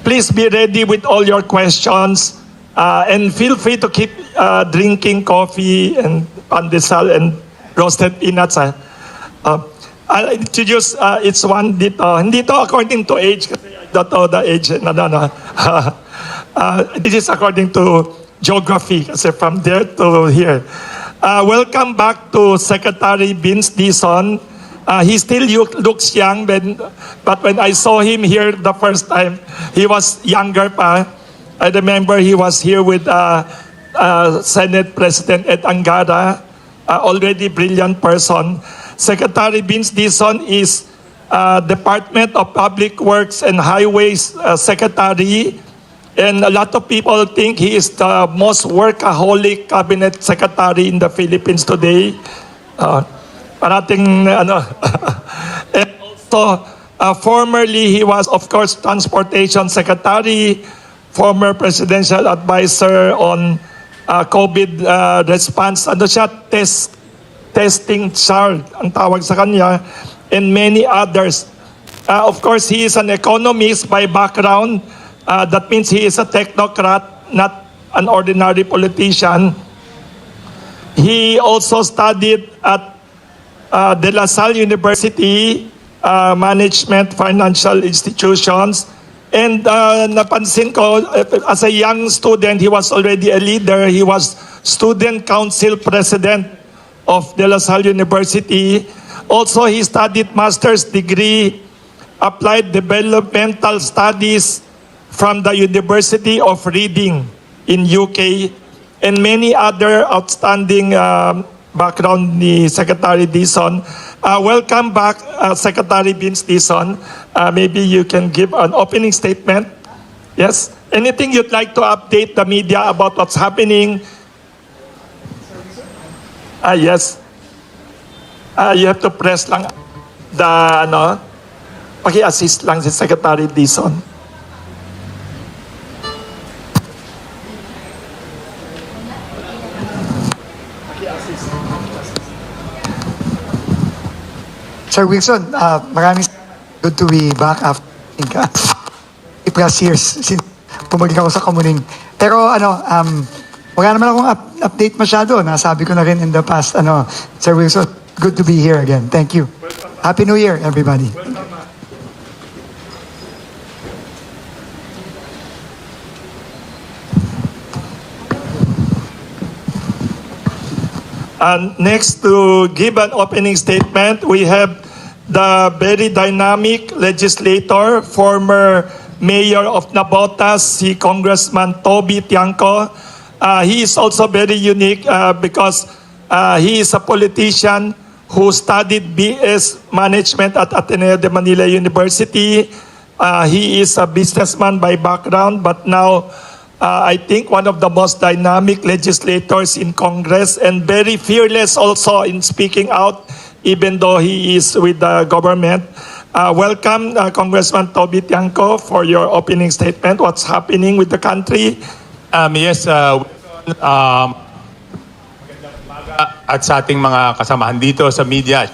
please be ready with all your questions. And feel free to keep drinking coffee and pandesal and roasted peanuts. I'll introduce, it's one dito. Hindi to according to age, kasi I don't know the age. No. This is according to geography, kasi from there to here. Welcome back to Secretary Vince Dizon. He still looks young, but when I saw him here the first time, he was younger pa. I remember he was here with Senate President Ed Angara, already brilliant person. Secretary Vince Dizon is Department of Public Works and Highways Secretary, and a lot of people think he is the most workaholic cabinet secretary in the Philippines today. Parating ano. And also, formerly he was, of course, Transportation Secretary, former presidential advisor on COVID response. Ano siya? Testing child, ang tawag sa kanya, and many others. Of course, he is an economist by background. That means he is a technocrat, not an ordinary politician. He also studied at De La Salle University, Management Financial Institutions. And napansin ko, as a young student, he was already a leader. He was Student Council President of De La Salle University. Also, he studied master's degree, applied developmental studies from the University of Reading in UK, and many other outstanding background ni Secretary Dizon. Welcome back, Secretary Vince Dizon. Maybe you can give an opening statement. Yes? Anything you'd like to update the media about what's happening? Yes. You have to press lang the, paki-assist lang si Secretary Dizon. Sir Wilson, maraming good to be back after 8+ years since pumaling ako sa Kamuning. Pero wala naman akong update masyado. Nasabi ko na rin in the past. Sir Wilson, good to be here again. Thank you. Happy New Year, everybody. And next to give an opening statement, we have the very dynamic legislator, former mayor of Navotas, si Congressman Toby Tiangco. He is also very unique because he is a politician who studied BS Management at Ateneo de Manila University. He is a businessman by background, but now I think one of the most dynamic legislators in Congress and very fearless also in speaking out, even though he is with the government. Welcome, Congressman Toby Tiangco, for your opening statement. What's happening with the country? Yes, magandang umaga at sa ating mga kasamahan dito sa media.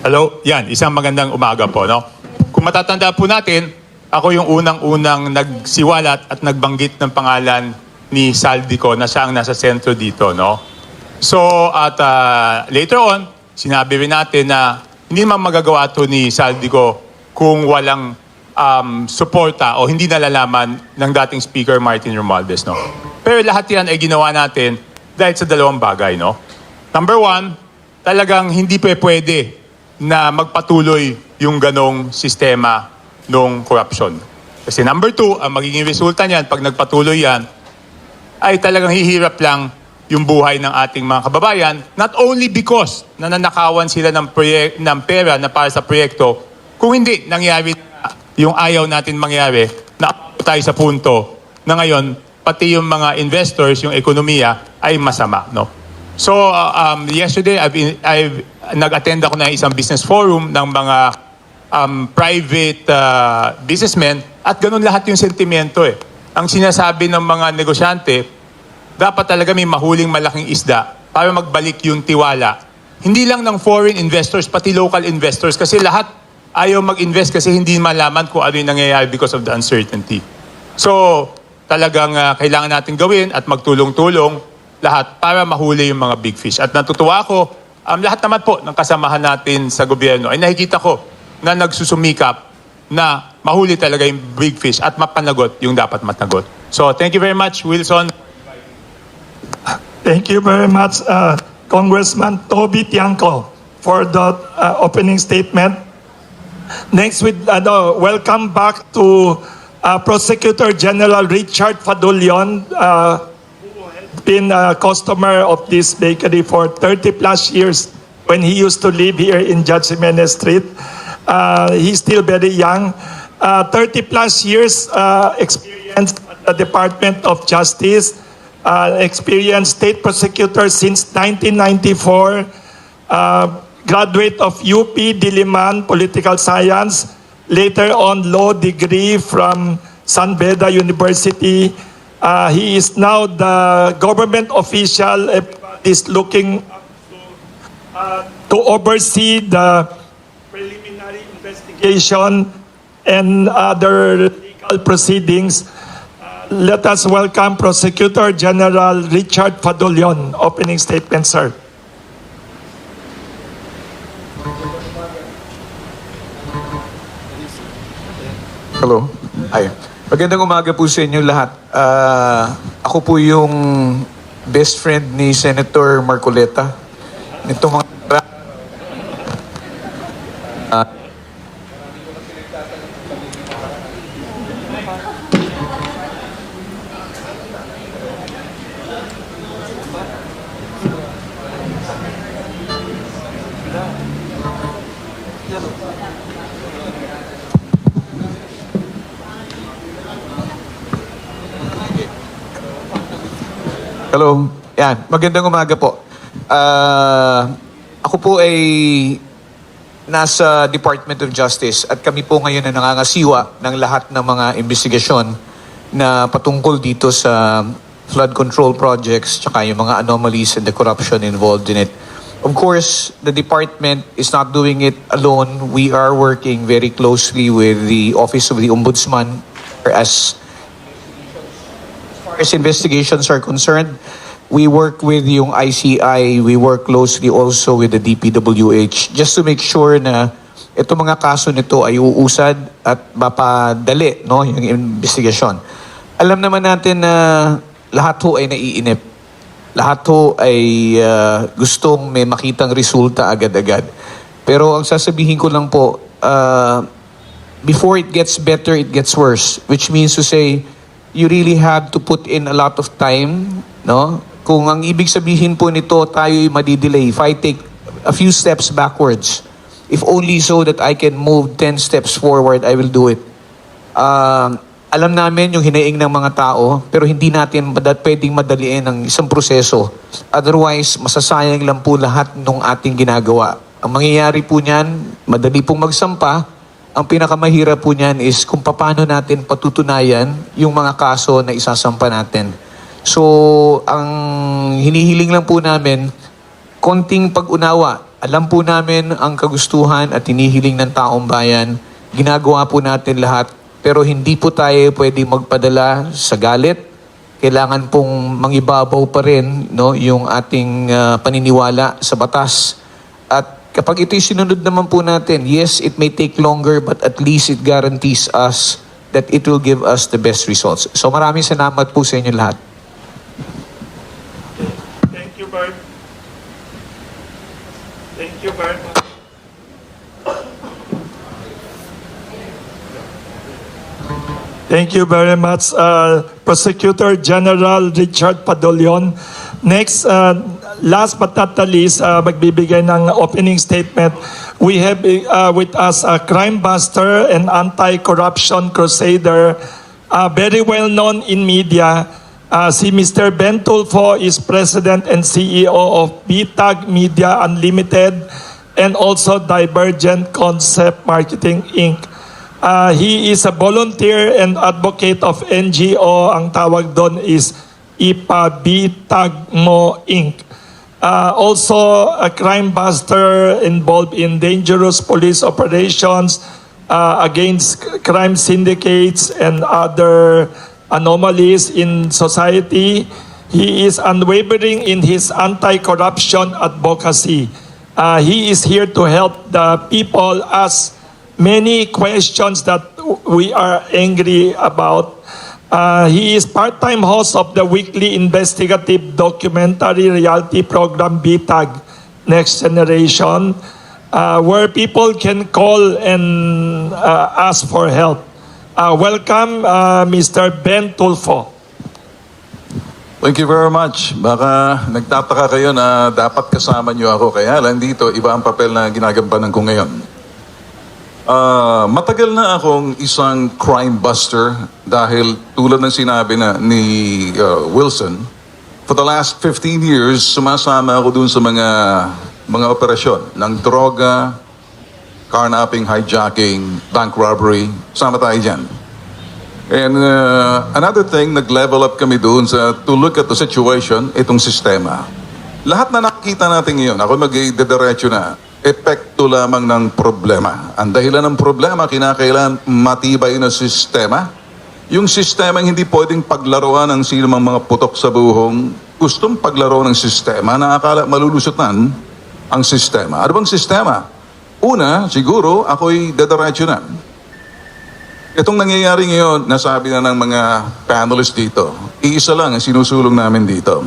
Hello, yan, isang magandang umaga po, no? Kung matatanda po natin, ako yung unang-unang nagsiwalat at nagbanggit ng pangalan ni Saldico na siya ang nasa sentro dito, no? So, at later on, sinabi rin natin na hindi naman magagawa ito ni Saldico kung walang suporta o hindi nalalaman ng dating Speaker Martin Romualdez, no? Pero lahat yan ay ginawa natin dahil sa dalawang bagay, no? Number one, talagang hindi pwede na magpatuloy yung ganong sistema ng corruption. Kasi number two, ang magiging resulta niyan, pag nagpatuloy yan, ay talagang hihirap lang yung buhay ng ating mga kababayan, not only because nananakawan sila ng pera na para sa proyekto, kung hindi nangyari yung ayaw natin mangyari, na tayo sa punto na ngayon, pati yung mga investors, yung ekonomiya, ay masama, no? So, yesterday, I've nag-attend ako ng isang business forum ng mga private businessmen at ganun lahat yung sentimento eh. Ang sinasabi ng mga negosyante, dapat talaga may mahuling malaking isda para magbalik yung tiwala hindi lang ng foreign investors, pati local investors. Kasi lahat ayaw mag-invest kasi hindi malaman kung ano yung nangyayari because of the uncertainty. So, talagang kailangan natin gawin at magtulong-tulong lahat para mahuli yung mga big fish. At natutuwa ako, lahat naman po ng kasamahan natin sa gobyerno ay nakikita ko na nagsusumikap na mahuli talaga yung big fish at mapanagot yung dapat matagot. So, thank you very much, Wilson. Thank you very much, Congressman Toby Tiangco, for the opening statement. Next, welcome back to Prosecutor General Richard Fadulion, who has been a customer of this bakery for 30 plus years when he used to live here in Judge Jimenez Street. He's still very young. 30 plus years experience at the Department of Justice. Experienced state prosecutor since 1994, graduate of UP Diliman Political Science, later on law degree from San Beda University. He is now the government official is looking to oversee the preliminary investigation and other legal proceedings. Let us welcome Prosecutor General Richard Fadulion. Opening statement, sir. Hello. Ay. Magandang umaga po sa inyo lahat. Ako po yung best friend ni Senator Marcoleta. Nito mga Hello. Yan. Magandang umaga po. Ako po ay nasa Department of Justice at kami po ngayon na nangangasiwa ng lahat ng mga investigasyon na patungkol dito sa flood control projects tsaka yung mga anomalies and the corruption involved in it. Of course, the department is not doing it alone. We are working very closely with the Office of the Ombudsman as investigations are concerned. We work with yung ICI, we work closely also with the DPWH just to make sure na itong mga kaso nito ay uusad at mapadali, no, yung investigasyon. Alam naman natin na lahat ho ay naiinip. Lahat ho ay gustong may makitang resulta agad-agad. Pero ang sasabihin ko lang po, before it gets better, it gets worse. Which means to say, you really have to put in a lot of time, no? Kung ang ibig sabihin po nito, tayo'y madidelay. If I take a few steps backwards, if only so that I can move 10 steps forward, I will do it. Alam namin yung hinaing ng mga tao, pero hindi natin pwedeng madaliin ang isang proseso. Otherwise, masasayang lang po lahat ng ating ginagawa. Ang mangyayari po niyan, madali pong magsampa. Ang pinakamahirap po niyan is kung paano natin patutunayan yung mga kaso na isasampa natin. So, ang hinihiling lang po namin, konting pag-unawa. Alam po namin ang kagustuhan at hinihiling ng taong bayan. Ginagawa po natin lahat. Pero hindi po tayo pwede magpadala sa galit. Kailangan pong mangibabaw pa rin, no, yung ating paniniwala sa batas. At kapag ito'y sinunod naman po natin, yes, it may take longer, but at least it guarantees us that it will give us the best results. So maraming salamat po sa inyo lahat. Thank you, Bert. Thank you, Bert. Thank you very much, Prosecutor General Richard Fadulion. Next, last but not the least, magbibigay ng opening statement. We have with us a crime buster and anti-corruption crusader, very well known in media. Si Mr. Ben Tulfo is President and CEO of BTAG Media Unlimited and also Divergent Concept Marketing Inc. He is a volunteer and advocate of NGO. Ang tawag doon is IPA BTAG Mo Inc. Also a crime buster involved in dangerous police operations against crime syndicates and other anomalies in society. He is unwavering in his anti-corruption advocacy. He is here to help the people ask many questions that we are angry about. He is part-time host of the weekly investigative documentary reality program BTAG Next Generation, where people can call and ask for help. Welcome, Mr. Ben Tulfo. Thank you very much. Baka nagtataka kayo na dapat kasama niyo ako. Kaya lang dito, iba ang papel na ginagampanan ko ngayon. Matagal na akong isang crime buster dahil tulad ng sinabi na ni Wilson, for the last 15 years, sumasama ako dun sa mga operasyon ng droga, carnapping, hijacking, bank robbery. Sama tayo dyan. And another thing, nag-level up kami doon to look at the situation, itong sistema. Lahat na nakikita natin ngayon, ako mag-diretso na, epekto lamang ng problema. Ang dahilan ng problema, kinakailan matibay na sistema. Yung sistema hindi pwedeng paglaruan ng sino mang mga putok sa buhong gustong paglaro ng sistema na akala malulusutan ang sistema. Ano bang sistema? Una, siguro, ako'y diretso na. Itong nangyayari ngayon, nasabi na ng mga panelists dito, iisa lang ang sinusulong namin dito.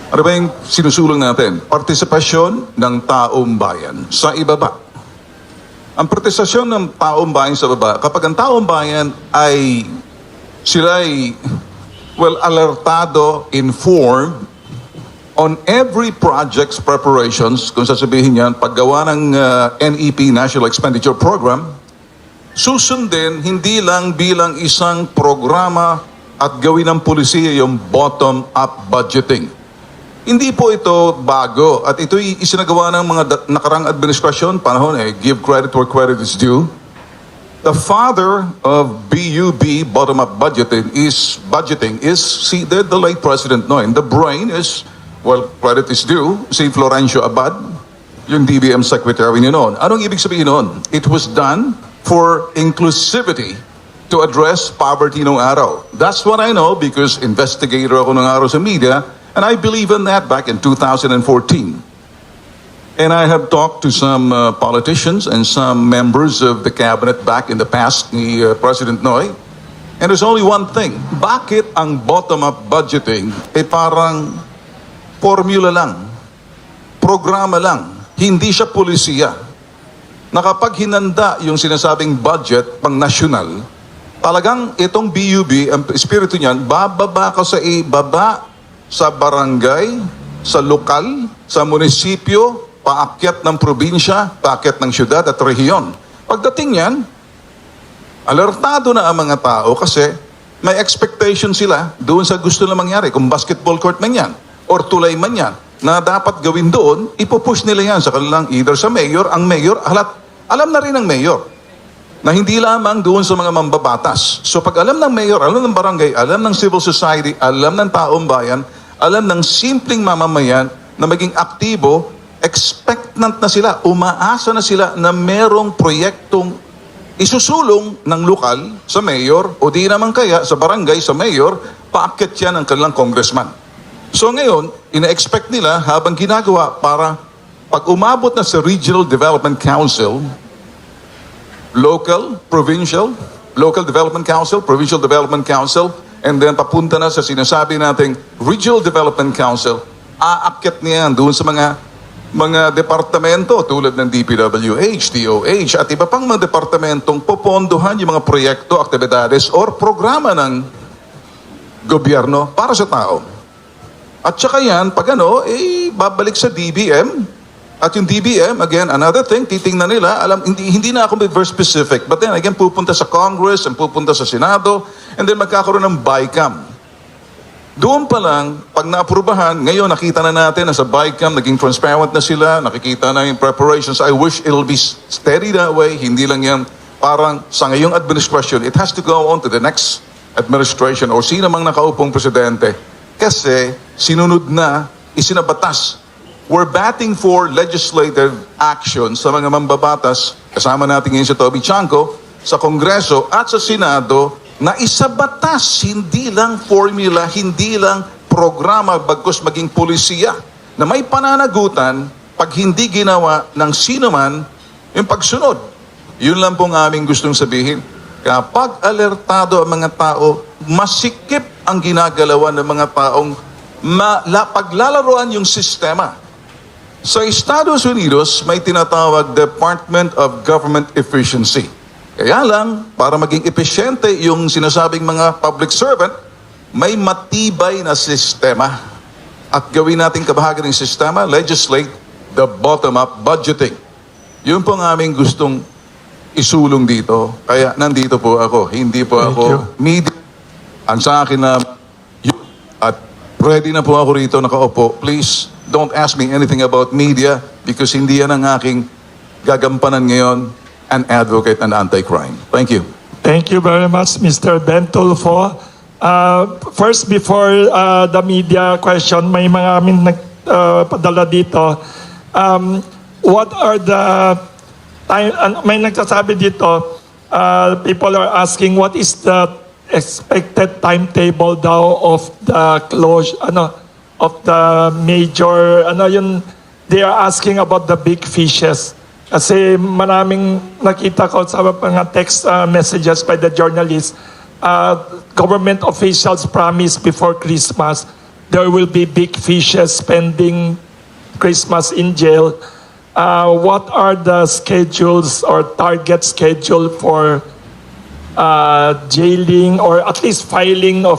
Ano ba yung sinusulong natin? Partisipasyon ng taong bayan sa ibaba. Ang partisipasyon ng taong bayan sa baba, kapag ang taong bayan ay sila'y, alertado, informed on every project's preparations, kung sasabihin yan, paggawa ng NEP, National Expenditure Program, susundin hindi lang bilang isang programa at gawin ng pulisiya yung bottom-up budgeting. Hindi po ito bago at ito'y isinagawa ng mga nakarang administrasyon, panahon give credit where credit is due. The father of BUB, bottom-up budgeting, is the late President Noy. And the brain is, credit is due, si Florencio Abad, yung DBM Secretary niya noon. Anong ibig sabihin noon? It was done for inclusivity to address poverty nung araw. That's what I know because investigator ako nung araw sa media and I believe in that back in 2014. And I have talked to some politicians and some members of the cabinet back in the past ni President Noy. And there's only one thing. Bakit ang bottom-up budgeting parang formula lang, programa lang, hindi siya pulisiya? Na kapag hinanda yung sinasabing budget pang nasyonal, talagang itong BUB, ang espiritu niyan, bababa ka sa ibaba, sa barangay, sa lokal, sa munisipyo, paakyat ng probinsya, paakyat ng syudad at rehiyon. Pagdating yan, alertado na ang mga tao kasi may expectation sila doon sa gusto na mangyari. Kung basketball court man yan, or tulay man yan, na dapat gawin doon, ipupush nila yan sa kanilang either sa mayor, ang mayor, alam na rin ng mayor na hindi lamang doon sa mga mambabatas. So pag alam ng mayor, alam ng barangay, alam ng civil society, alam ng taong bayan, alam ng simpleng mamamayan na maging aktibo, expectant na sila, umaasa na sila na merong proyektong isusulong ng lokal sa mayor o di naman kaya sa barangay, sa mayor, paakyat yan ng kanilang congressman. So ngayon, ina-expect nila habang ginagawa para pag umabot na sa Regional Development Council, local Development Council, Provincial Development Council, and then papunta na sa sinasabi nating Regional Development Council, aakyat niyan doon sa mga departamento tulad ng DPWH, DOH, at iba pang mga departamentong popondohan yung mga proyekto, aktibidades, or programa ng gobyerno para sa tao. At saka yan, pag babalik sa DBM. At yung DBM, again, another thing, titingnan nila, hindi na ako very specific. But then, again, pupunta sa Congress, and pupunta sa Senado, and then magkakaroon ng BICAM. Doon pa lang, pag naaprubahan, ngayon nakita na natin na sa BICAM, naging transparent na sila, nakikita na yung preparations. I wish it'll be steady that way. Hindi lang yan parang sa ngayong administration. It has to go on to the next administration or sino mang nakaupong presidente. Kasi sinunod na, isinabatas we're batting for legislative action sa mga mambabatas, kasama natin ngayon si Toby Chanco, sa Kongreso at sa Senado, na isabatas, hindi lang formula, hindi lang programa, bagkus maging polisiya, na may pananagutan pag hindi ginawa ng sino man yung pagsunod. Yun lang pong aming gustong sabihin. Kapag alertado ang mga tao, masikip ang ginagalawan ng mga taong paglalaroan yung sistema. Sa Estados Unidos, may tinatawag Department of Government Efficiency. Kaya lang, para maging epesyente yung sinasabing mga public servant, may matibay na sistema. At gawin natin kabahagi ng sistema, legislate the bottom-up budgeting. Yun po ang aming gustong isulong dito. Kaya nandito po ako. Hindi po Thank ako you. media. Ang sa akin na yun. At ready na po ako rito nakaupo. Please, don't ask me anything about media because hindi yan ang aking gagampanan ngayon, an advocate and anti-crime. Thank you. Thank you very much, Mr. Ben Tulfo. First, before the media question, may mga amin nagpadala dito. What are the may nagsasabi dito, people are asking what is the expected timetable daw of the close of the major they are asking about the big fishes. Kasi maraming nakita ko sa mga text messages by the journalists, government officials promised before Christmas there will be big fishes spending Christmas in jail. What are the schedules or target schedule for jailing or at least filing of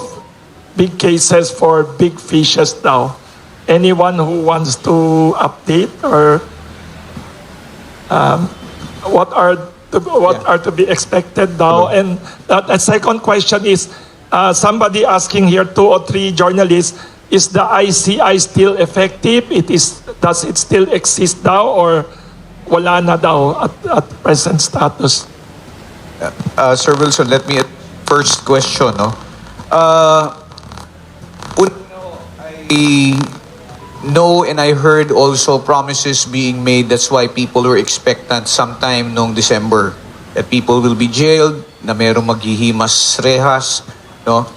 big cases for big fishes now? Anyone who wants to update or what are to be expected now? And a second question is somebody asking here, 2 or 3 journalists, is the ICI still effective? Does it still exist now or wala na daw at present status? Sir Wilson, let me first question, no? I know and I heard also promises being made. That's why people were expectant sometime noong December that people will be jailed, na merong maghihimas rehas, no?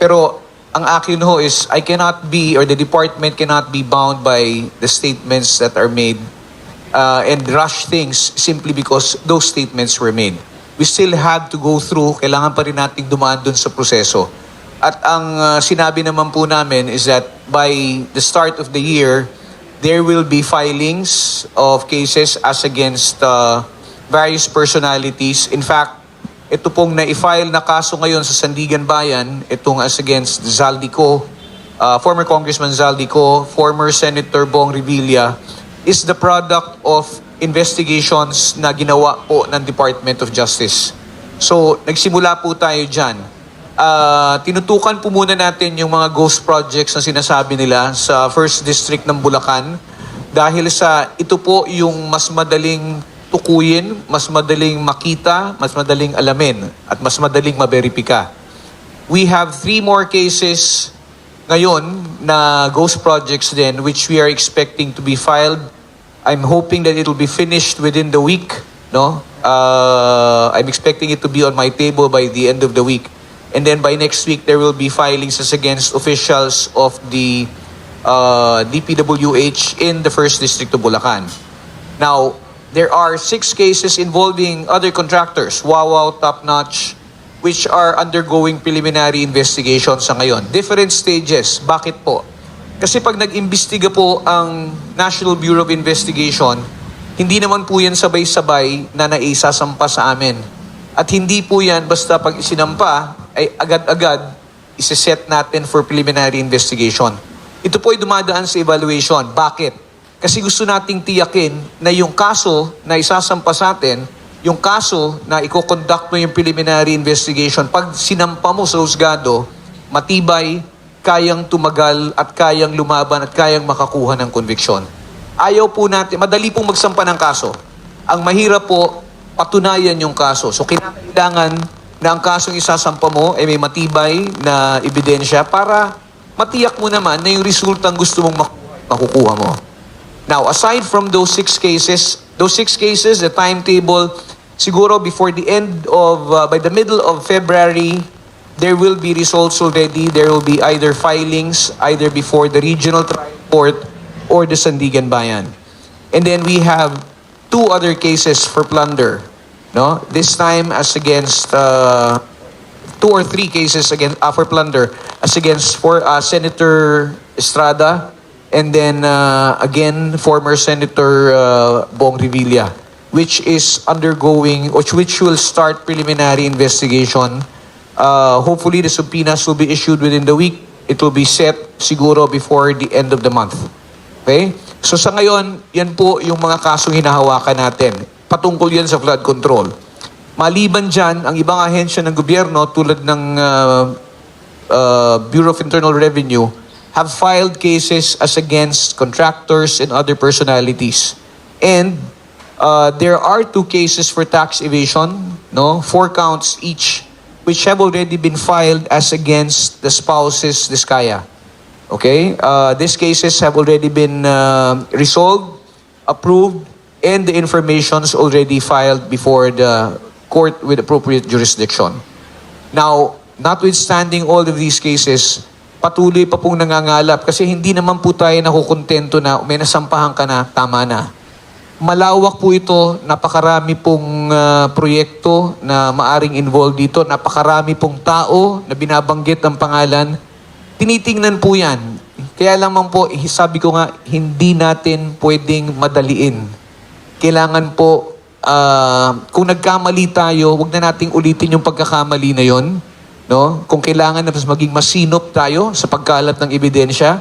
Pero ang akin ho is I cannot be, or the department cannot be bound by the statements that are made and rush things simply because those statements were made. We still have to go through, kailangan pa rin nating dumaan dun sa proseso. At ang sinabi naman po namin is that by the start of the year, there will be filings of cases as against various personalities. In fact, ito pong na-file na kaso ngayon sa Sandigan Bayan, itong as against Zaldico, former Congressman Zaldico, former Senator Bong Revilla, is the product of investigations na ginawa po ng Department of Justice. So, nagsimula po tayo dyan. Tinutukan po muna natin yung mga ghost projects na sinasabi nila sa First District ng Bulacan dahil sa ito po yung mas madaling tukuyin, mas madaling makita, mas madaling alamin, at mas madaling maberipika. We have 3 more cases ngayon na ghost projects din which we are expecting to be filed. I'm hoping that it will be finished within the week, no? I'm expecting it to be on my table by the end of the week. And then by next week, there will be filings as against officials of the DPWH in the First District of Bulacan. Now, there are 6 cases involving other contractors, Wawaw, Top Notch, which are undergoing preliminary investigation sa ngayon. Different stages. Bakit po? Kasi pag nag-imbestiga po ang National Bureau of Investigation, hindi naman po yan sabay-sabay na naisasampa sa amin. At hindi po yan basta pag isinampa, ay agad-agad isiset natin for preliminary investigation. Ito po ay dumadaan sa evaluation. Bakit? Kasi gusto nating tiyakin na yung kaso na isasampa sa atin, yung kaso na i-conduct mo yung preliminary investigation, pag sinampa mo sa husgado, matibay, kayang tumagal at kayang lumaban at kayang makakuha ng conviction. Ayaw po natin, madali pong magsampa ng kaso. Ang mahirap po, patunayan yung kaso. So kailangan na ang kasong isasampa mo ay may matibay na ebidensya para matiyak mo naman na yung resultang gusto mong makuha makukuha mo. Now, aside from those six cases, the timetable, siguro before the end of, by the middle of February, there will be results already. There will be either filings, either before the regional trial court or the Sandigan Bayan. And then we have two other cases for plunder. No? This time as against, two or three cases again for plunder as against Senator Estrada and then again former Senator Bong Revilla, which is undergoing, which will start preliminary investigation. Hopefully the subpoenas will be issued within the week. It will be set siguro before the end of the month. Okay? So sa ngayon, yan po yung mga kasong hinahawakan natin. Patungkol yan sa flood control. Maliban dyan, ang ibang ahensya ng gobyerno tulad ng Bureau of Internal Revenue have filed cases as against contractors and other personalities. And there are two cases for tax evasion, no? 4 counts each, which have already been filed as against the spouses Diskaya. Okay? These cases have already been resolved, approved, and the informations already filed before the court with appropriate jurisdiction. Now, notwithstanding all of these cases, patuloy pa pong nangangalap kasi hindi naman po tayo nakukontento na may nasampahan ka na, tama na. Malawak po ito, napakarami pong proyekto na maaring involved dito, napakarami pong tao na binabanggit ang pangalan. Tinitingnan po yan. Kaya lamang po, sabi ko nga, hindi natin pwedeng madaliin. Kailangan po, kung nagkamali tayo, wag na nating ulitin yung pagkakamali na yon. No? Kung kailangan na mas maging masinop tayo sa pagkalat ng ebidensya,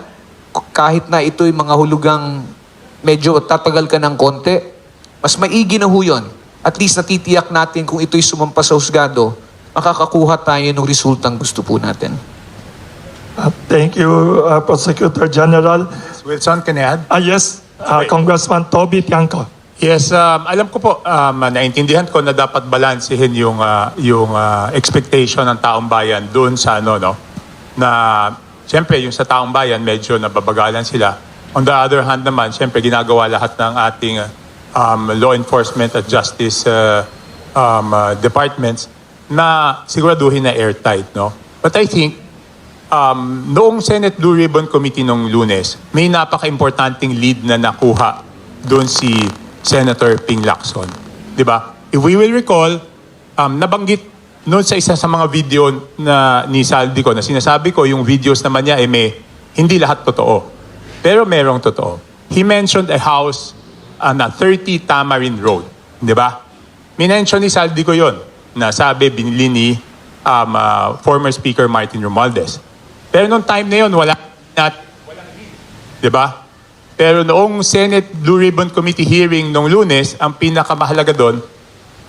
kahit na ito'y mga hulugang medyo tatagal ka ng konti, mas maigi na ho yun. At least natitiyak natin kung ito'y sumampa sa husgado, makakakuha tayo ng resultang gusto po natin. Thank you, Prosecutor General. Wilson, can I add? Yes, Congressman Toby Tiangco. Yes, alam ko po, naintindihan ko na dapat balansehin yung expectation ng taong bayan doon sa ano, no? Na siyempre yung sa taong bayan medyo nababagalan sila. On the other hand naman, siyempre ginagawa lahat ng ating law enforcement at justice departments na siguraduhin na airtight, no? But I think noong Senate Blue Ribbon Committee nung Lunes, may napaka-importanting lead na nakuha doon si Senator Ping Lacson. Di ba? If we will recall, nabanggit noon sa isa sa mga video na ni Saldi ko, na sinasabi ko, yung videos naman niya, may hindi lahat totoo. Pero merong totoo. He mentioned a house na 30 Tamarin Road. Di ba? Minention ni Saldi ko yun, na sabi, binili ni former Speaker Martin Romualdez. Pero noong time na yun, walang di ba? Pero noong Senate Blue Ribbon Committee hearing nung Lunes, ang pinakamahalaga doon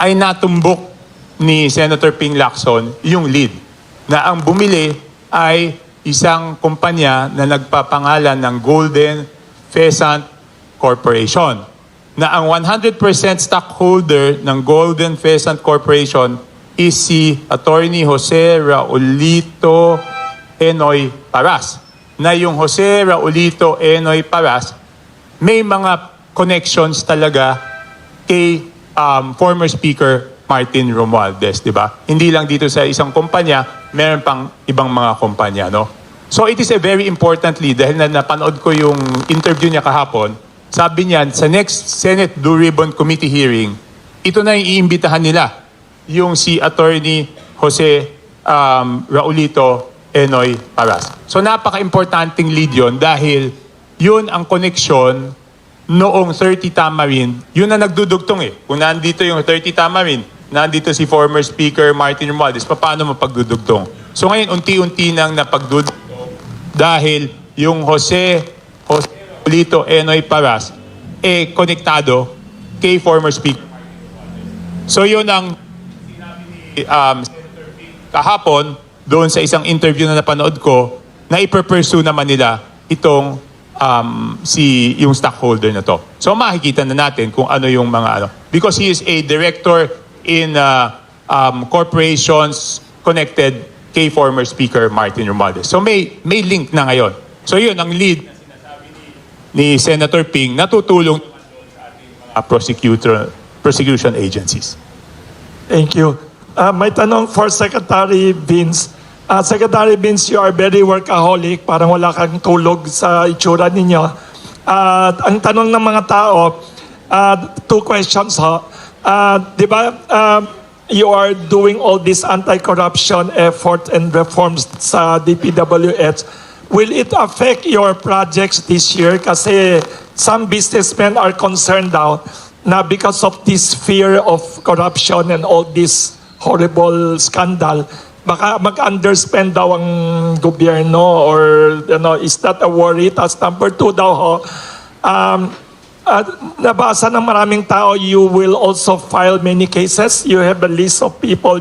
ay natumbok ni Senator Ping Lacson yung lead. Na ang bumili ay isang kumpanya na nagpapangalan ng Golden Pheasant Corporation. Na ang 100% stockholder ng Golden Pheasant Corporation is si Attorney Jose Raulito Enoy Paras. Na yung Jose Raulito Enoy Paras may mga connections talaga kay former Speaker Martin Romualdez, di ba? Hindi lang dito sa isang kumpanya, meron pang ibang mga kumpanya, no? So it is a very important lead dahil napanood ko yung interview niya kahapon. Sabi niya, sa next Senate Blue Ribbon Committee hearing, ito na yung iimbitahan nila, yung si Attorney Jose Raulito Enoy Paras. So napaka-importanting lead yon dahil yun ang koneksyon noong 30 Tamarin. Yun na nagdudugtong eh. Kung nandito yung 30 Tamarin, nandito si former Speaker Martin Romualdez, paano mapagdudugtong? So ngayon, unti-unti nang napagdudugtong dahil yung Jose Raulito Enoy Paras konektado kay former Speaker. So yun ang sinabi ni kahapon doon sa isang interview na napanood ko na ipe-pursue naman nila itong yung stockholder na to. So makikita na natin kung ano yung mga ano. Because he is a director in corporations connected kay former Speaker Martin Romualdez. So may link na ngayon. So yun ang lead na sinasabi ni ni Senator Ping natutulong sa ating mga prosecution agencies. Thank you. May tanong for Secretary Vince. Secretary Vince, you are very workaholic. Parang wala kang tulog sa itsura ninyo. Ang tanong ng mga tao, two questions ho. Di ba, you are doing all this anti-corruption effort and reforms sa DPWH. Will it affect your projects this year? Kasi some businessmen are concerned now na because of this fear of corruption and all this horrible scandal, baka mag-underspend daw ang gobyerno or is that a worry? Tapos number two daw ho, nabasa ng maraming tao, you will also file many cases. You have a list of people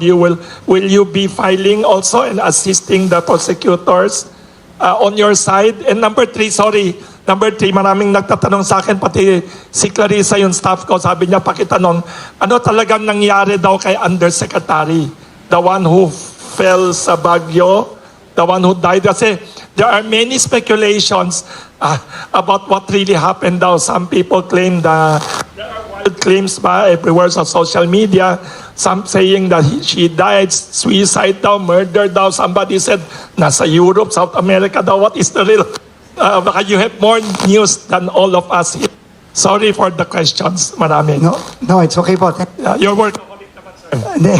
will you be filing also and assisting the prosecutors on your side? And number three, maraming nagtatanong sa akin, pati si Clarissa, yung staff ko, sabi niya, pakitanong, ano talagang nangyari daw kay Undersecretary? The one who fell sa Baguio, the one who died. Kasi there are many speculations about what really happened daw. Some people claim that there are wild claims ba everywhere sa social media. Some saying that she died, suicide daw, murder daw. Somebody said, nasa Europe, South America daw. What is the real? Baka you have more news than all of us here. Sorry for the questions. Marami. No, it's okay po. Your work. Hindi.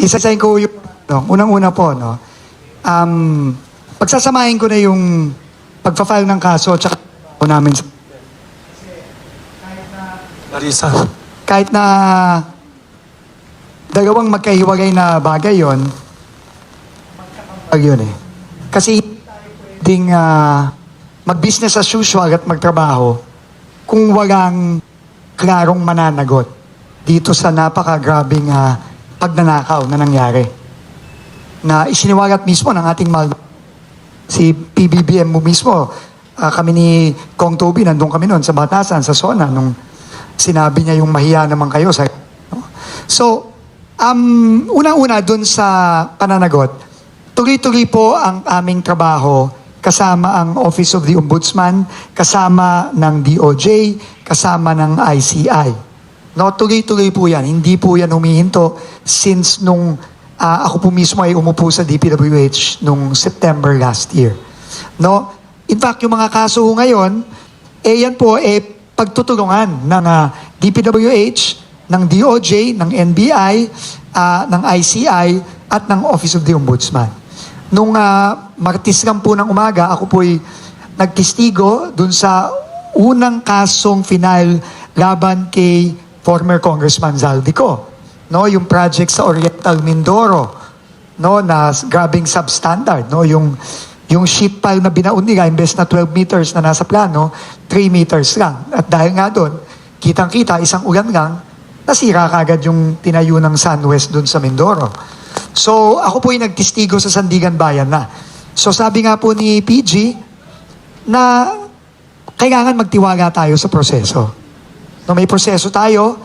Isasayin ko yung, unang-una po, pagsasamahin ko na yung pagpa-file ng kaso at saka po namin Clarissa. kahit na dalawang magkahiwalay na bagay yon, yun eh. Kasi ding mag-business as usual at magtrabaho kung walang klarong mananagot dito sa napakagrabing pagnanakaw na nangyari. Na isiniwalat mismo ng ating si PBBM mo mismo, kami ni Kong Toby, nandun kami noon sa Batasan, sa Sona, nung sinabi niya yung mahiya naman kayo. So, una-una dun sa pananagot, tuloy-tuloy po ang aming trabaho kasama ang Office of the Ombudsman, kasama ng DOJ, kasama ng ICI. No, tuloy-tuloy po yan. Hindi po yan humihinto since nung ako po mismo ay umupo sa DPWH nung September last year. No? In fact, yung mga kaso ngayon, yan po pagtutulungan ng DPWH, ng DOJ, ng NBI, ng ICI, at ng Office of the Ombudsman. Nung Martes lang po ng umaga, ako po'y nagtistigo dun sa unang kasong final laban kay former Congressman Zaldico. No, yung project sa Oriental Mindoro, no, na grabing substandard, no, yung sheet pile na binaon nila, imbes na 12 meters na nasa plano, 3 meters lang. At dahil nga doon, kitang-kita, isang ulan lang, nasira kagad yung tinayo ng SunWest doon sa Mindoro. So, ako po yung nagtistigo sa Sandigan Bayan na. So, sabi nga po ni PG, na kailangan magtiwala tayo sa proseso. No, may proseso tayo,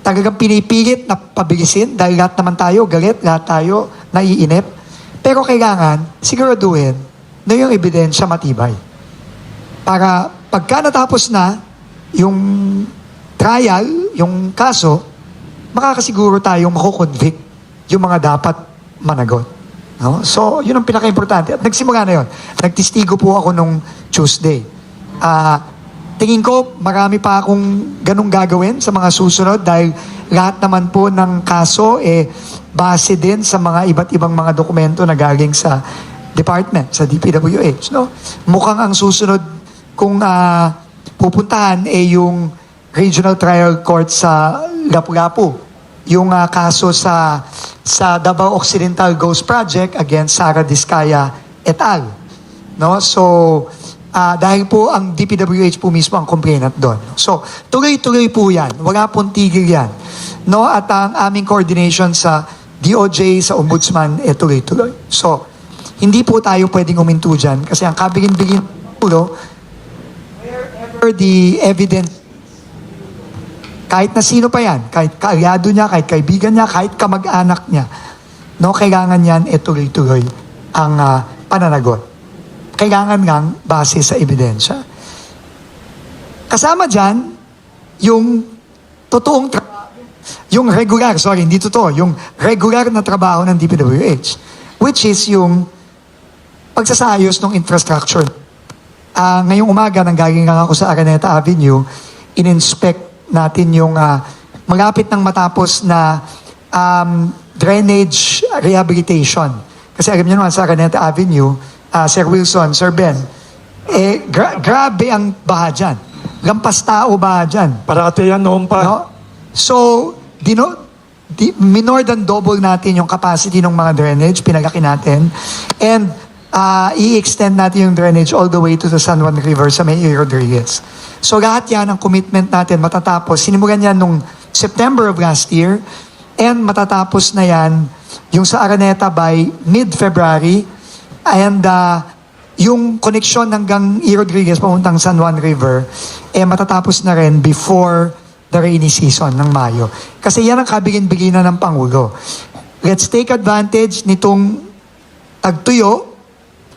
talagang pinipilit na pabilisin dahil lahat naman tayo galit, lahat tayo naiinip. Pero kailangan siguraduhin na yung ebidensya matibay. Para pagka natapos na yung trial, yung kaso, makakasiguro tayong makukonvict yung mga dapat managot. No? So, yun ang pinaka-importante. At nagsimula na yun. Nagtistigo po ako nung Tuesday. Tingin ko, marami pa akong ganung gagawin sa mga susunod dahil lahat naman po ng kaso base din sa mga iba't ibang mga dokumento na galing sa department, sa DPWH. No? Mukhang ang susunod kung pupuntahan yung Regional Trial Court sa Lapu-Lapu. Yung kaso sa Davao Occidental Ghost Project against Sara Diskaya et al. No? So, dahil po ang DPWH po mismo ang complainant doon. So, tuloy-tuloy po yan. Wala pong tigil yan. No? At ang aming coordination sa DOJ, sa Ombudsman, tuloy-tuloy. So, hindi po tayo pwedeng uminto dyan kasi ang kabigin-bigin po, wherever the evidence, kahit na sino pa yan, kahit kaalyado niya, kahit kaibigan niya, kahit kamag-anak niya, no, kailangan yan tuloy-tuloy ang pananagot. Kailangan ngang base sa ebidensya. Kasama dyan, yung totoong yung regular na trabaho ng DPWH, which is yung pagsasayos ng infrastructure. Ngayong umaga, nanggaling lang ako sa Araneta Avenue, in-inspect natin yung malapit nang matapos na drainage rehabilitation. Kasi alam niyo naman sa Araneta Avenue, Sir Wilson, Sir Ben, grabe ang baha dyan. Lampas tao baha dyan. Parati yan noon pa. No? So, minor than double natin yung capacity ng mga drainage, pinalaki natin. And i-extend natin yung drainage all the way to the San Juan River sa May Rodriguez. So lahat yan ang commitment natin matatapos. Sinimulan yan nung September of last year and matatapos na yan yung sa Araneta by mid-February and yung connection hanggang E. Rodriguez papuntang San Juan River matatapos na rin before the rainy season ng Mayo. Kasi yan ang kabigin-biginan ng Pangulo. Let's take advantage nitong tagtuyo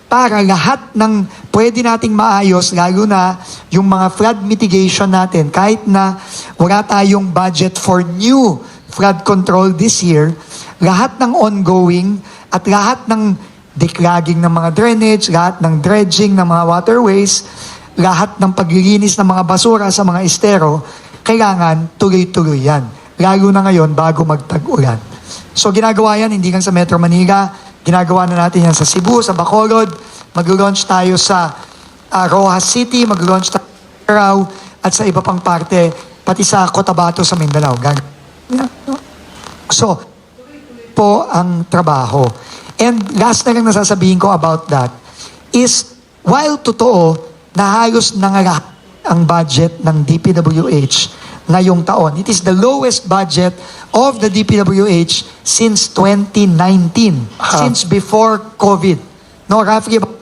para lahat ng pwede nating maayos, lalo na yung mga flood mitigation natin, kahit na wala tayong budget for new flood control this year, lahat ng ongoing at lahat ng declogging ng mga drainage, lahat ng dredging ng mga waterways, lahat ng paglilinis ng mga basura sa mga estero, kailangan tuloy-tuloy yan. Lalo na ngayon bago magtag-ulan. So ginagawa yan hindi lang sa Metro Manila, ginagawa na natin yan sa Cebu, sa Bacolod, mag-launch tayo sa Rojas City, mag-launch tayo sa Carao, at sa iba pang parte, pati sa Cotabato sa Mindanao. So, po ang trabaho. And last na lang nasasabihin ko about that is, while totoo na halos nangalah ang budget ng DPWH ngayong taon, it is the lowest budget of the DPWH since 2019, since before COVID. No, roughly about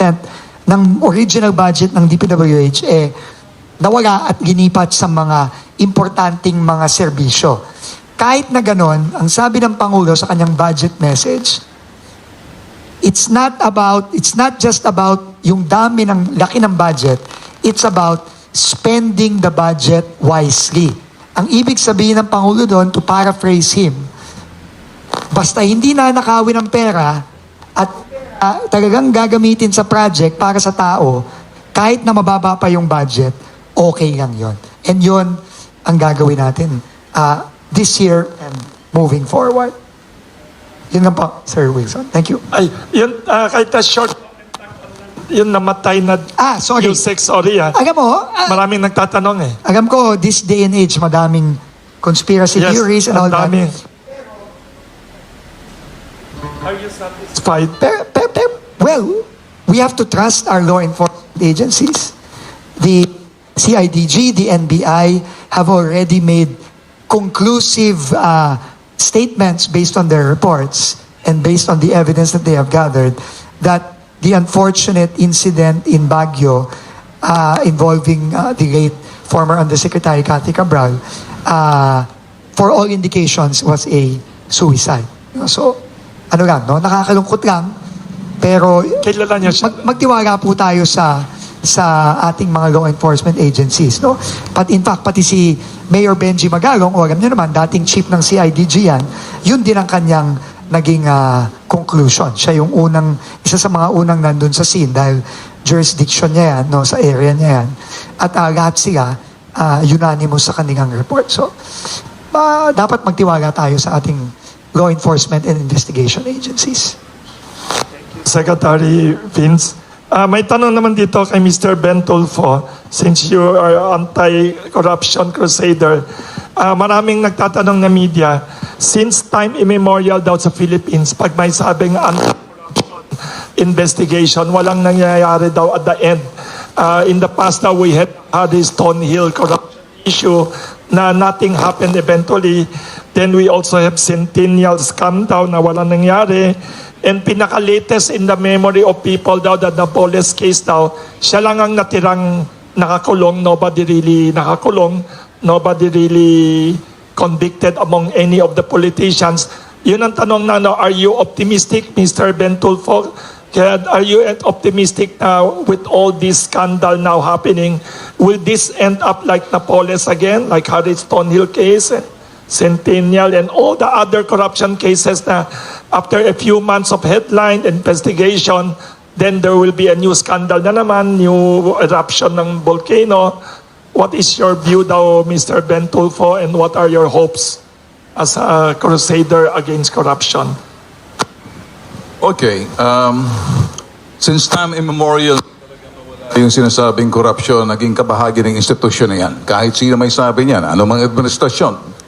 4% ng original budget ng DPWH nawala at ginipat sa mga importanteng mga serbisyo. Kahit na ganon, ang sabi ng Pangulo sa kanyang budget message, it's not just about yung dami ng laki ng budget, it's about spending the budget wisely. Ang ibig sabihin ng Pangulo doon, to paraphrase him, basta hindi na nakawin ng pera at talagang gagamitin sa project para sa tao, kahit na mababa pa yung budget, okay lang yon. And yon ang gagawin natin this year and moving forward. Yun lang po, Sir Wilson. Thank you. Ay, yun, kahit na short, yun namatay na sorry. Yusek, sorry Alam mo, maraming nagtatanong alam ko, this day and age, madaming conspiracy theories and all that. dami. Are you satisfied? Well, we have to trust our law enforcement agencies. The CIDG, the NBI have already made conclusive statements based on their reports and based on the evidence that they have gathered that the unfortunate incident in Baguio involving the late former Undersecretary Cathy Cabral, for all indications, was a suicide. So, ano lang, no? Nakakalungkot lang, pero Kilala niyo siya? magtiwala po tayo sa ating mga law enforcement agencies, no? But in fact, pati si Mayor Benji Magalong, o alam niyo naman, dating chief ng CIDG yan, yun din ang kanyang naging conclusion. Siya yung isa sa mga unang nandun sa scene dahil jurisdiction niya yan, no, sa area niya yan. At lahat sila unanimous sa kanilang report. So, dapat magtiwala tayo sa ating law enforcement and investigation agencies. Secretary Vince. May tanong naman dito kay Mr. Ben Tulfo, since you are anti-corruption crusader. Maraming nagtatanong na media, since time immemorial daw sa Philippines, pag may sabing anti-corruption investigation, walang nangyayari daw at the end. In the past now, we had the Stonehill corruption issue na nothing happened eventually. Then we also have Centennial scam daw na walang nangyari. And pinaka-latest in the memory of people daw that the Napoles case daw, siya lang ang natirang nakakulong, nobody really nakakulong, nobody really convicted among any of the politicians. Yun ang tanong na, are you optimistic, Mr. Ben Tulfo, Kaya are you optimistic now with all this scandal now happening? Will this end up like Napoles again, like Harry Stonehill case and Centennial and all the other corruption cases na after a few months of headline investigation, then there will be a new scandal na naman, new eruption ng volcano. What is your view daw, Mr. Ben Tulfo, and what are your hopes as a crusader against corruption? Okay, since time immemorial, yung sinasabing korupsyon, naging kabahagi ng institusyon na yan. Kahit sino may sabi niyan, anumang administrasyon.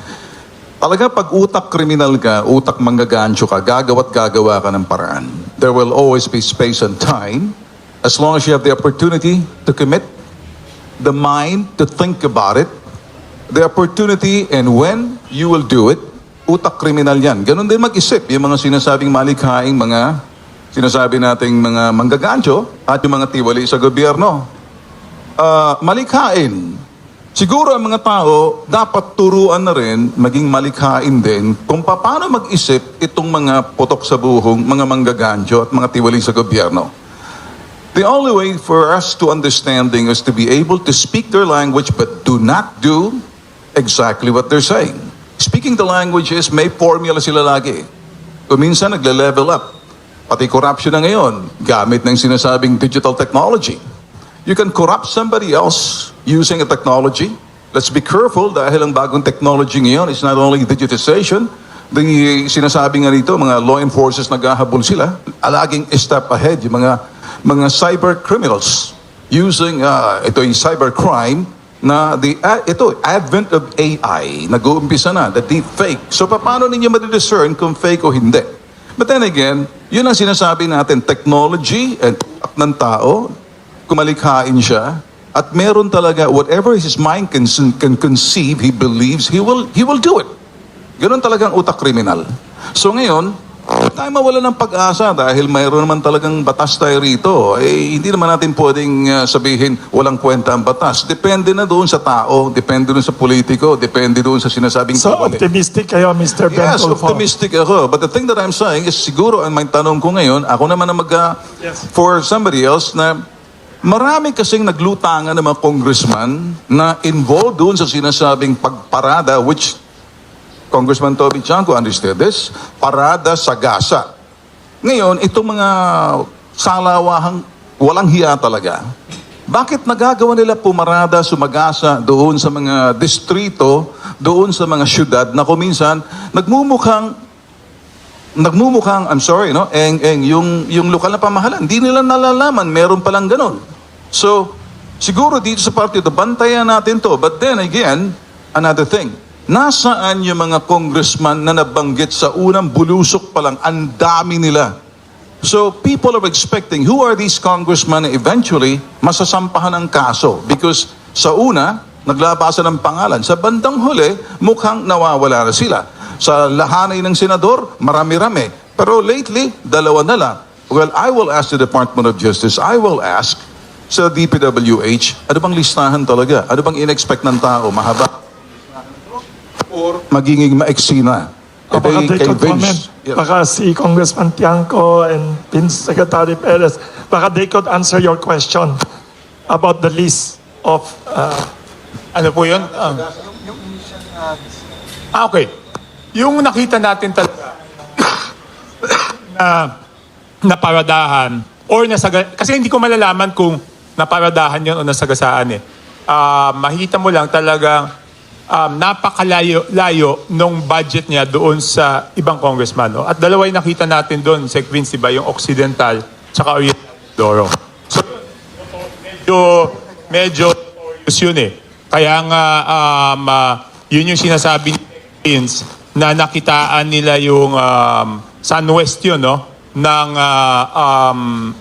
Talaga pag utak kriminal ka, utak manggagancho ka, gagawa't gagawa ka ng paraan. There will always be space and time as long as you have the opportunity to commit, the mind to think about it, the opportunity and when you will do it. Utak kriminal yan. Ganon din mag-isip yung mga sinasabing malikhaing mga sinasabi nating mga manggagancho at yung mga tiwali sa gobyerno. Malikhain. Siguro ang mga tao dapat turuan na rin maging malikhain din kung paano mag-isip itong mga putok sa buhong, mga manggagancho at mga tiwali sa gobyerno. The only way for us to understanding is to be able to speak their language but do not do exactly what they're saying. Speaking the language is may formula sila lagi. Kung minsan nagle-level up. Pati corruption na ngayon, gamit ng sinasabing digital technology. You can corrupt somebody else using a technology. Let's be careful dahil ang bagong technology ngayon is not only digitization, the sinasabi nga rito, mga law enforcers naghahabol sila, laging a step ahead yung mga cyber criminals using ito yung cybercrime na ito, advent of AI, nag-uumpisa na, the deep fake. So, paano ninyo madidiscern kung fake o hindi? But then again, yun ang sinasabi natin, technology and utak ng tao, kumalikhain siya, at meron talaga, whatever his mind can conceive, he believes, he will do it. Ganun talagang utak kriminal. So ngayon, tayo mawala ng pag-asa dahil mayroon naman talagang batas tayo rito. Hindi naman natin pwedeng sabihin walang kwenta ang batas. Depende na doon sa tao, depende doon sa politiko, depende doon sa sinasabing So kabali. optimistic kayo, Mr. Ben Yes, Tulfo. optimistic ako. But the thing that I'm saying is siguro ang may tanong ko ngayon, ako naman na Yes. for somebody else na marami kasing naglutangan ng mga congressman na involved doon sa sinasabing pagparada, which Congressman Toby Chanco understood this, parada sa gasa. Ngayon, itong mga salawahang walang hiya talaga, bakit nagagawa nila pumarada, sumagasa doon sa mga distrito, doon sa mga syudad na kuminsan nagmumukhang, I'm sorry, no? Yung lokal na pamahalaan, hindi nila nalalaman, meron palang ganon. So, siguro dito sa parte ito, bantayan natin to. But then again, another thing, nasaan yung mga congressman na nabanggit sa unang bulusok pa lang, ang dami nila. So, people are expecting, who are these congressmen na eventually masasampahan ng kaso? Because sa una, naglabasan ng pangalan. Sa bandang huli, mukhang nawawala na sila. Sa lahanay ng senador, marami-rami. Pero lately, dalawa na lang. Well, I will ask the Department of Justice, I will ask sa DPWH, ano bang listahan talaga? Ano bang in-expect ng tao? Mahaba? Or magiging maiksi na? Baka they could comment. Yes. Baka si Congressman Tiangco and Vince Secretary Perez, baka they could answer your question about the list of Ano po yun? Okay. Yung nakita natin talaga na paradahan or kasi hindi ko malalaman kung naparadahan yun o nasagasaan eh. Makikita mo lang talagang napakalayo nung budget niya doon sa ibang congressman. No? At dalawa yung nakita natin doon, Sec Vince, diba? Yung Occidental tsaka Oriental Mindoro. So, medyo yun eh. Kaya nga, yun yung sinasabi ni Vince na nakitaan nila yung Sunwest yun, no? Ng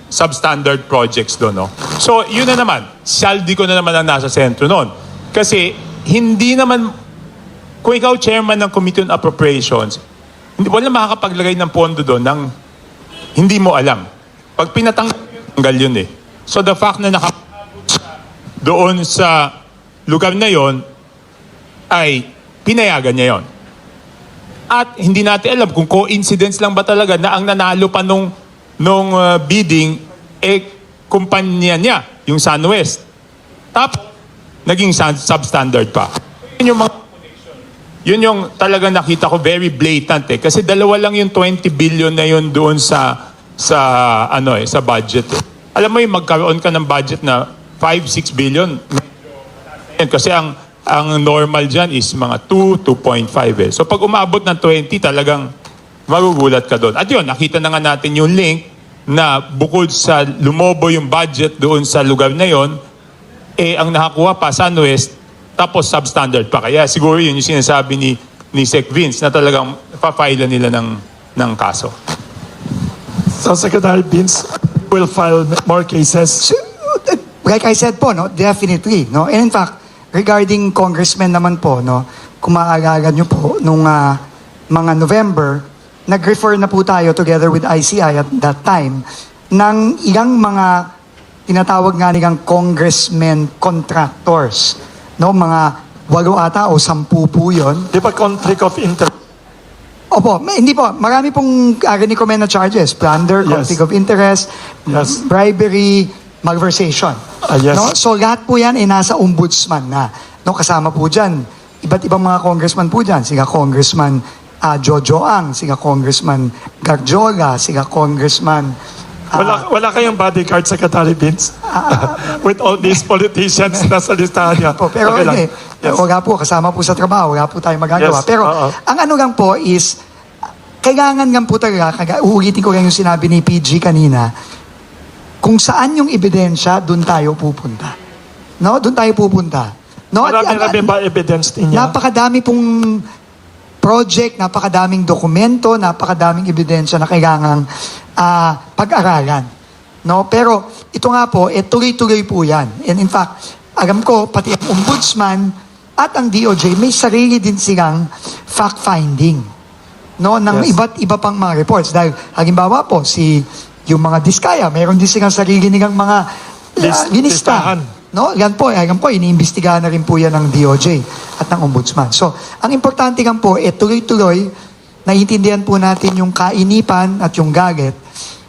substandard projects doon, no? So, yun na naman. Saldi ko na naman ang nasa sentro noon. Kasi, hindi naman, kung ikaw chairman ng Committee on Appropriations, wala makakapaglagay ng pondo doon ng hindi mo alam. Pag pinatanggal yun eh. So the fact na doon sa lugar na yon ay pinayagan niya yon. At hindi natin alam kung coincidence lang ba talaga na ang nanalo pa nung nung bidding, kumpanya niya, yung SunWest. Tapos, naging substandard pa. Yun yung mga yun yung talagang nakita ko very blatant kasi dalawa lang yung 20 billion na yun doon sa budget. Alam mo yung magkaroon ka ng budget na 5-6 billion. Kasi ang normal diyan is mga 2.5 So pag umabot ng 20 talagang magugulat ka doon. At yun, nakita na nga natin yung link na bukod sa lumobo yung budget doon sa lugar na yon, ang nakakuha pa SunWest tapos substandard pa. Kaya siguro yun yung sinasabi ni Sec Vince na talagang pa-file nila ng kaso. So Secretary Vince will file more cases. So, like I said po, no, definitely, no. And in fact, regarding congressmen naman po, no, kung maaalala nyo po nung mga November, nag-refer na po tayo together with ICI at that time ng ilang mga tinatawag nga nilang congressmen contractors, no, mga 8 ata o 10 po yun. Di ba conflict of interest? Opo, hindi po. Marami pong recommend na charges. Plunder, Yes. conflict of interest, Yes. bribery, malversation. Yes. No? So lahat po yan ay nasa ombudsman na. No, kasama po dyan. Iba't ibang mga congressman po dyan. Sika Congressman Jojo Ang, sika Congressman Garjola, sika Congressman Wala kayong bodyguard, Secretary Vince? With all these politicians na sa listahan niya. po. Pero Okay lang. hindi. Yes. Wala po, kasama po sa trabaho. Wala po tayong magagawa. Yes, Pero oo. ang ano lang po is, kailangan lang po talaga, uulitin ko lang yung sinabi ni PG kanina, kung saan yung ebidensya, doon tayo pupunta. No? Doon tayo pupunta. No? Marami ba evidence ninyo? Napakadami pong project, napakadaming dokumento, napakadaming ebidensya na kailangang pag-aralan. No? Pero ito nga po, tuloy-tuloy po yan. And in fact, alam ko, pati ang ombudsman at ang DOJ, may sarili din silang fact-finding. No? Ng Yes. iba't iba pang mga reports. Dahil, halimbawa po, yung mga Diskaya, meron din silang sarili nilang mga linista. Listahan. No, yan po, iniimbestigahan na rin po yan ng DOJ at ng Ombudsman. So, ang importante lang po, tuloy-tuloy, naiintindihan po natin yung kainipan at yung galit,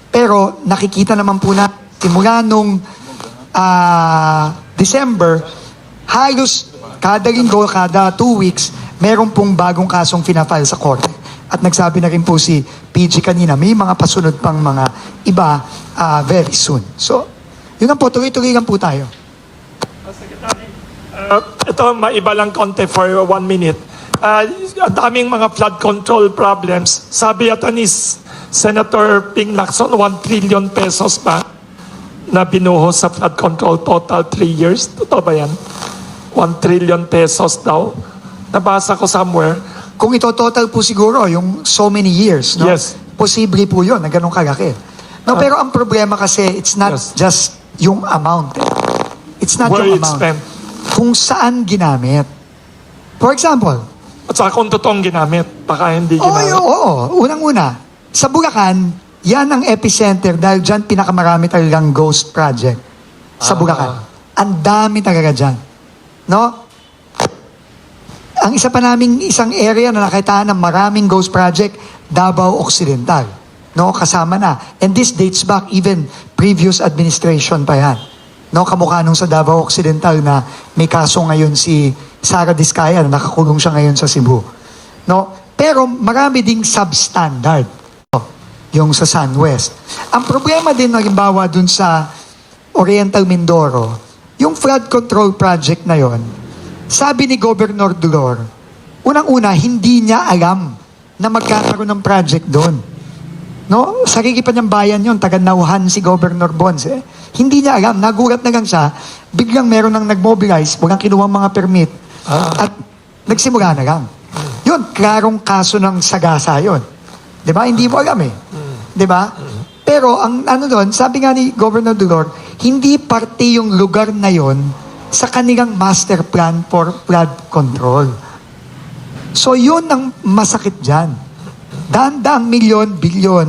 pero nakikita naman po na simula nung December, halos kada linggo, kada 2 weeks, meron pong bagong kasong finafile sa korte. At nagsabi na rin po si PG kanina, may mga pasunod pang mga iba very soon. So, yun lang po, tuloy-tuloy lang po tayo. Ito, maiba lang konti for 1 minute. Ang daming mga flood control problems. Sabi ata ni Senator Ping Lacson, 1 trillion pesos ba na binuhos sa flood control total 3 years. Totoo ba yan? 1 trillion pesos daw. Nabasa ko somewhere. Kung ito total po siguro, yung so many years, no? Yes. Posible po yun, na ganun kalaki. No, pero ang problema kasi, it's not Yes. just yung amount. It's not Where yung it's amount. spent. Kung saan ginamit. For example, At saka kung totoong ginamit, baka hindi ginamit. oo. Unang-una, sa Bulacan, yan ang epicenter dahil dyan pinakamarami talagang ghost project. Sa Bulacan. Ang dami talaga dyan. No? Ang isa pa naming isang area na nakita ng maraming ghost project, Davao Occidental. No? Kasama na. And this dates back even previous administration pa yan. No, kamukha nung sa Davao Occidental na may kaso ngayon si Sara Diskaya na nakakulong siya ngayon sa Cebu. No? Pero marami ding substandard. Yung sa SunWest. Ang problema din halimbawa dun sa Oriental Mindoro, yung flood control project na yon, sabi ni Governor Dulor, unang-una, hindi niya alam na magkakaroon ng project doon. No? Sarili pa niyang bayan yun, taga-nauhan si Governor Bonds. Hindi niya alam, nagulat na lang siya, biglang meron nang nag-mobilize, walang kinuha mga permit, at nagsimula na lang. Yun, klarong kaso ng sagasa yun. Di ba? Hindi mo alam eh. Di ba? Pero ang ano doon, sabi nga ni Governor Dulor, hindi parte yung lugar na yon sa kanilang master plan for flood control. So yun ang masakit dyan. Daan-daang milyon, bilyon,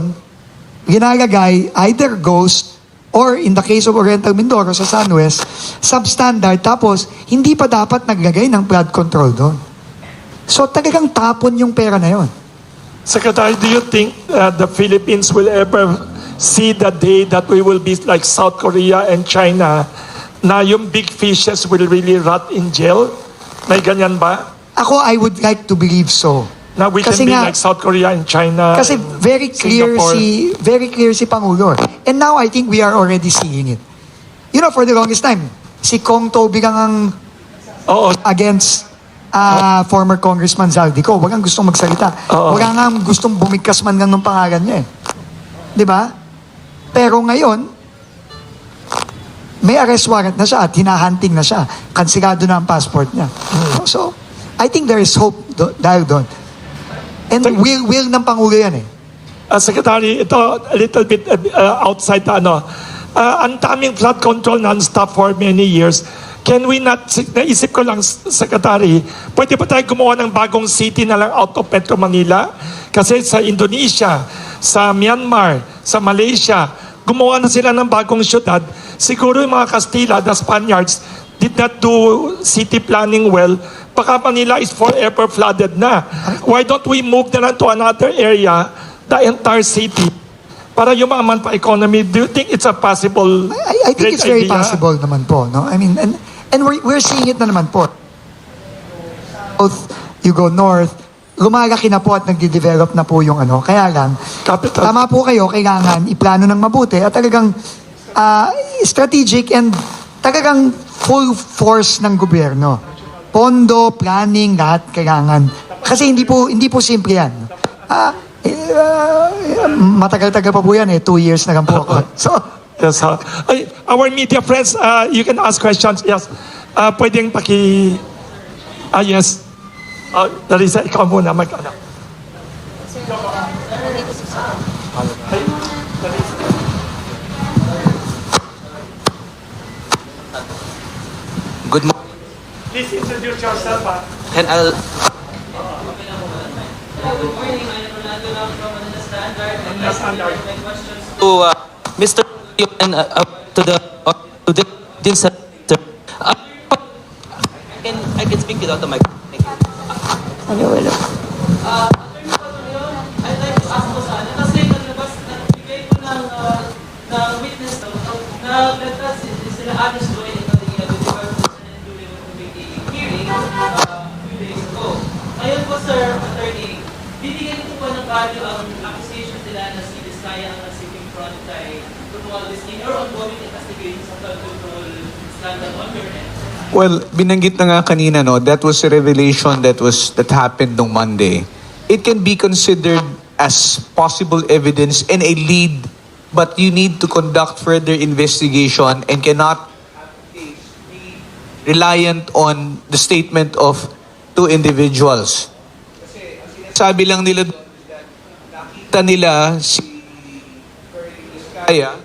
ginagagay either ghost or in the case of Oriental Mindoro sa SunWest, substandard, tapos hindi pa dapat naglagay ng flood control doon. So talagang tapon yung pera na yon. Secretary, do you think the Philippines will ever see the day that we will be like South Korea and China, na yung big fishes will really rot in jail? May ganyan ba? Ako, I would like to believe so. Na we Kasi can be nga- like South Korea and China? Kasi very clear Singapore. si Pangulo. And now I think we are already seeing it. You know, for the longest time, si Kong Tobing ang Oo. against former Congressman Zaldico. Wag ang gustong magsalita. Oo. Wag ang gustong bumigkas man lang ng pangalan niya eh. Di ba? Pero ngayon, may arrest warrant na siya at hinahunting na siya. Kansilado na ang passport niya. So, I think there is hope dahil doon. And will ng Pangulo yan eh. Secretary, ito a little bit outside the ano. Ang daming flood control non-stop for many years. Can we not, naisip ko lang, Secretary, pwede ba tayo gumawa ng bagong city na lang out of Metro Manila? Kasi sa Indonesia, sa Myanmar, sa Malaysia, gumawa na sila ng bagong syudad. Siguro yung mga Kastila, the Spaniards, did not do city planning well. Baka Manila is forever flooded na. Why don't we move na lang to another area, the entire city, para yumaman pa economy? Do you think it's a possible I think great it's very idea? possible naman po, no? I mean, and we're seeing it na naman po. South, you go north, lumalaki na po at nagde-develop na po yung ano. Kaya lang, Capital. tama po kayo, kailangan iplano ng mabuti at talagang strategic and talagang full force ng gobyerno. Pondo, planning, lahat kailangan. Kasi hindi po simple yan. Matagal-tagal pa po yan eh. 2 years na lang po ako. So, Yes, our media friends, you can ask questions. Yes. Pwedeng yes. Larissa, ikaw muna mag-ano. Good morning, Please introduce yourself. and I'll to Mr. and to the din sa I can speak without the mic. Thank you. I'd like to ask po sana kasi naglabas nagbigay po ng witness na nagtas sila Anis Joy and the Department and Committee hearing few days ago. Ngayon po sir, attorney, bibigyan niyo po ng value ang accusation nila na si Vizcaya ang receiving front ay gumawa this in your ongoing investigation sa flood control scandal on your end. Well, binanggit na nga kanina, no, that was a revelation that happened nung Monday. It can be considered as possible evidence and a lead, but you need to conduct further investigation and cannot be reliant on the statement of two individuals. Kasi sabi lang nila, nakita nila si Vizcaya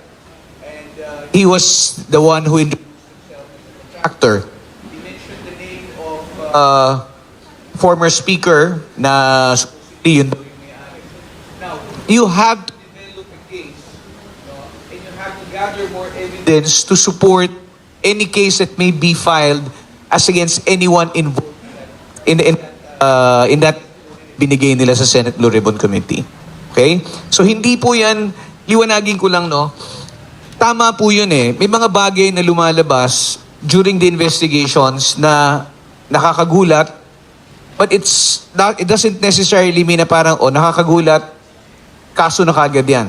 and he was the one who introduced himself as a actor. He mentioned the name of former speaker na supposedly yun daw yung may-ari. Now, you have to develop a case, no? And you have to gather more evidence to support any case that may be filed as against anyone involved in that binigay nila sa Senate Blue Ribbon Committee. Okay? So hindi po yan, liwanagin ko lang, no? Tama po yun eh. May mga bagay na lumalabas during the investigations na nakakagulat, but it doesn't necessarily mean na parang, nakakagulat, kaso na kagad yan.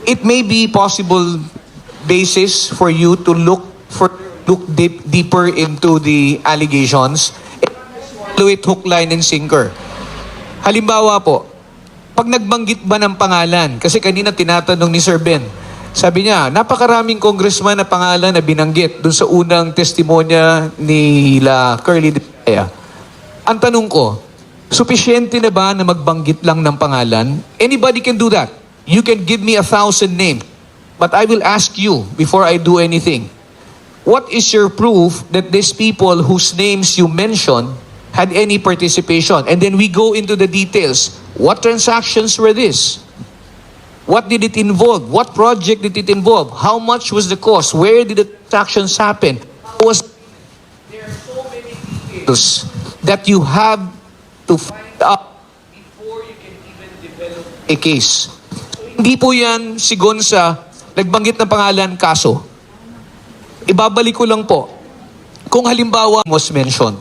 It may be possible basis for you to look deeper into the allegations and follow it hook, line, and sinker. Halimbawa po, pag nagbanggit ba ng pangalan, kasi kanina tinatanong ni Sir Ben, sabi niya, napakaraming congressman na pangalan na binanggit dun sa unang testimonya nila Curly Vizcaya. Ang tanong ko, supisyente na ba na magbanggit lang ng pangalan? Anybody can do that. You can give me 1,000 names. But I will ask you before I do anything, what is your proof that these people whose names you mentioned had any participation? And then we go into the details. What transactions were this? What did it involve? What project did it involve? How much was the cost? Where did the transactions happen? There are so many details that you have to find out before you can even develop a case. So Hindi po yan sigon sa nagbanggit ng pangalan kaso. Ibabalik ko lang po. Kung halimbawa was mentioned,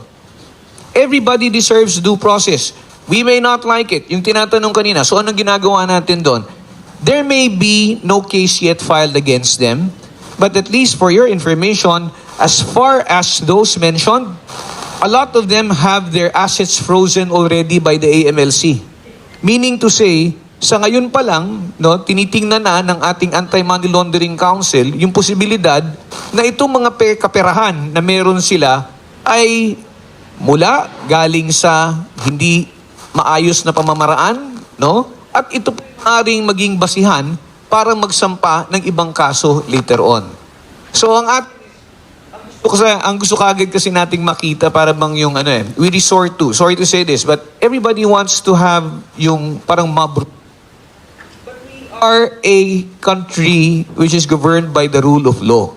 everybody deserves due process. We may not like it. Yung tinatanong kanina, so anong ginagawa natin doon? There may be no case yet filed against them, but at least for your information, as far as those mentioned, a lot of them have their assets frozen already by the AMLC. Meaning to say, sa ngayon pa lang, no, tinitingnan na ng ating Anti-Money Laundering Council yung posibilidad na itong mga kaperahan na meron sila ay mula galing sa hindi maayos na pamamaraan, no? At ito po maaaring maging basihan para magsampa ng ibang kaso later on. So ang gusto kagad kasi nating makita para bang yung we resort to, sorry to say this, but everybody wants to have yung parang But we are a country which is governed by the rule of law.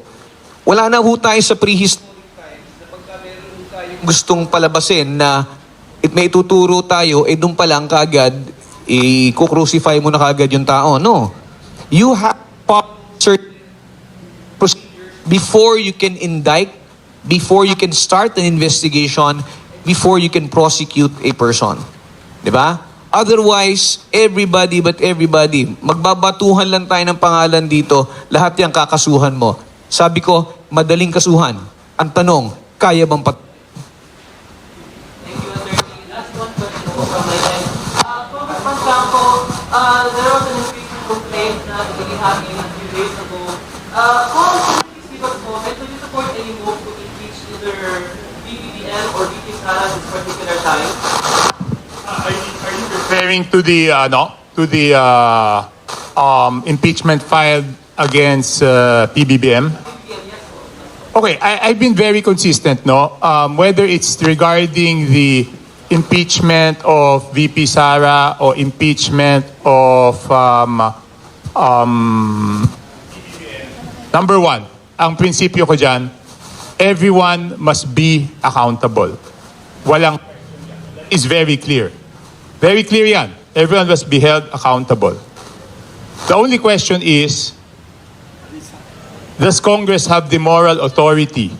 Wala na ho tayo sa prehistoric times na pagka meron ho tayong gustong palabasin na may tuturo tayo, doon pa lang kagad, i-crucify mo na kagad yung tao. No. You have certain procedures before you can indict, before you can start an investigation, before you can prosecute a person. Diba? Otherwise, everybody, magbabatuhan lang tayo ng pangalan dito, lahat yung kakasuhan mo. Sabi ko, madaling kasuhan. Ang tanong, kaya bang Thank you, Attorney. Last one question po from my end. Congressman Blanco, there was an impeachment complaint na inihagin a few days ago. Kung please give us a moment, do you support any move to impeach either BBBM or VP Sara at this particular time? Are you referring to the impeachment filed against PBBM? Okay, I've been very consistent, no? Whether it's regarding the impeachment of VP Sara or impeachment of number one, ang prinsipyo ko dyan, everyone must be accountable. Walang is very clear. Very clear yan. Everyone must be held accountable. The only question is, does Congress have the moral authority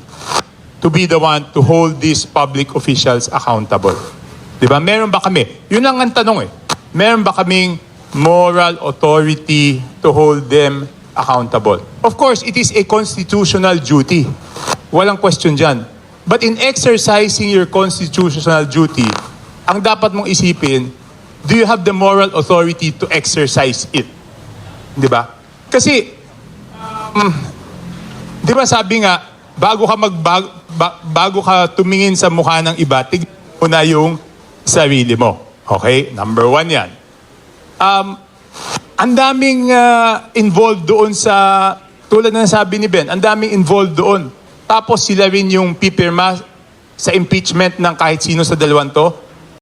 to be the one to hold these public officials accountable? Diba? Meron ba kami? Yun lang ang tanong eh. Meron ba kaming moral authority to hold them accountable? Of course, it is a constitutional duty. Walang question dyan. But in exercising your constitutional duty, ang dapat mong isipin, do you have the moral authority to exercise it? Diba? Kasi, di ba sabi nga, bago ka tumingin sa mukha ng iba, tignan mo na yung sarili mo. Okay? Number one yan. Ang daming involved doon sa, tulad na sabi ni Ben, ang daming involved doon. Tapos sila rin yung pipirma sa impeachment ng kahit sino sa dalawang to.